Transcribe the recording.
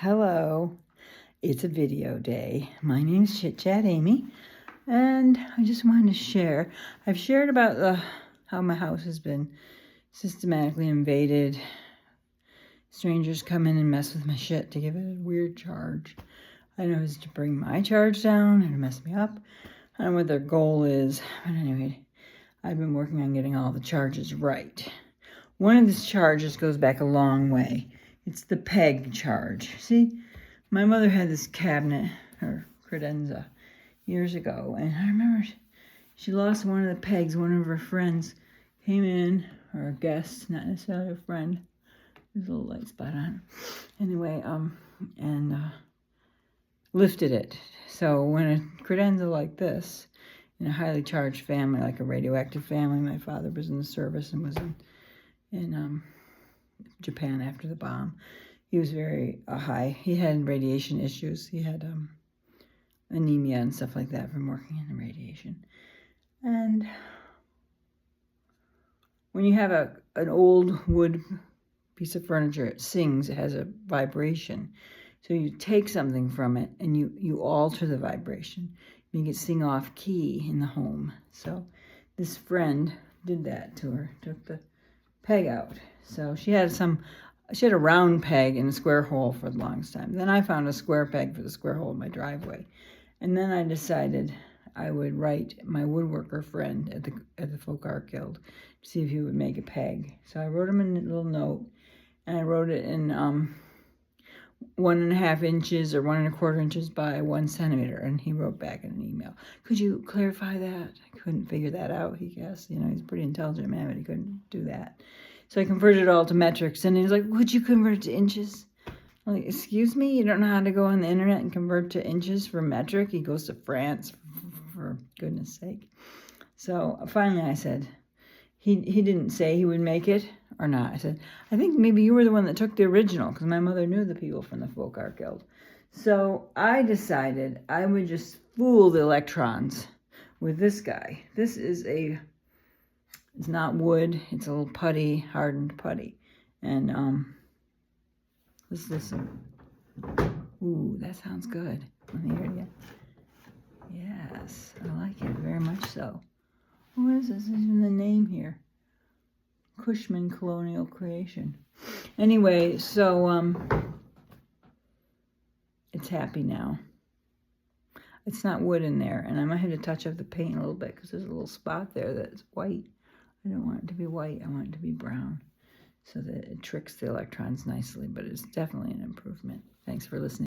Hello, it's a video day. My name's Chit Chat Amy, and I just wanted to share. I've shared about how my house has been systematically invaded. Strangers come in and mess with my shit to give it a weird charge. I know it's to bring my charge down and to mess me up. I don't know what their goal is, but anyway, I've been working on getting all the charges right. One of these charges goes back a long way. It's the peg charge. See, my mother had this cabinet, her credenza, years ago, and I remember she lost one of the pegs. One of her friends came in, or a guest, not necessarily a friend. There's a little light spot on it. Anyway, and lifted it. So when a credenza like this, in a highly charged family, like a radioactive family, my father was in the service and was in Japan after the bomb. He was very high. He had radiation issues. He had anemia and stuff like that from working in the radiation. And when you have an old wood piece of furniture, it sings, it has a vibration. So you take something from it and you alter the vibration. Make it sing off key in the home. So this friend did that to her, took the peg out. So she had a round peg in a square hole for the longest time. Then I found a square peg for the square hole in my driveway. And then I decided I would write my woodworker friend at the Folk Art Guild to see if he would make a peg. So I wrote him a little note, and I wrote it in 1.5 inches or 1.25 inches by 1 centimeter. And he wrote back in an email, "Could you clarify that?" I couldn't figure that out, he guessed. You know, he's a pretty intelligent man, but he couldn't do that. So I converted it all to metrics, and he's like, "Would you convert it to inches?" I'm like, "Excuse me? You don't know how to go on the internet and convert to inches for metric?" He goes to France, for goodness sake. So finally I said, he didn't say he would make it or not. I said, "I think maybe you were the one that took the original," because my mother knew the people from the Folk Art Guild. So I decided I would just fool the electrons with this guy. This is it's not wood, it's a little putty, hardened putty. And let's listen. Ooh, that sounds good. Let me hear it again. Yes, I like it very much so. What is this? Even the name here. Cushman Colonial Creation. Anyway, so it's happy now. It's not wood in there, and I might have to touch up the paint a little bit because there's a little spot there that's white. I don't want it to be white. I want it to be brown so that it tricks the electrons nicely, but it's definitely an improvement. Thanks for listening.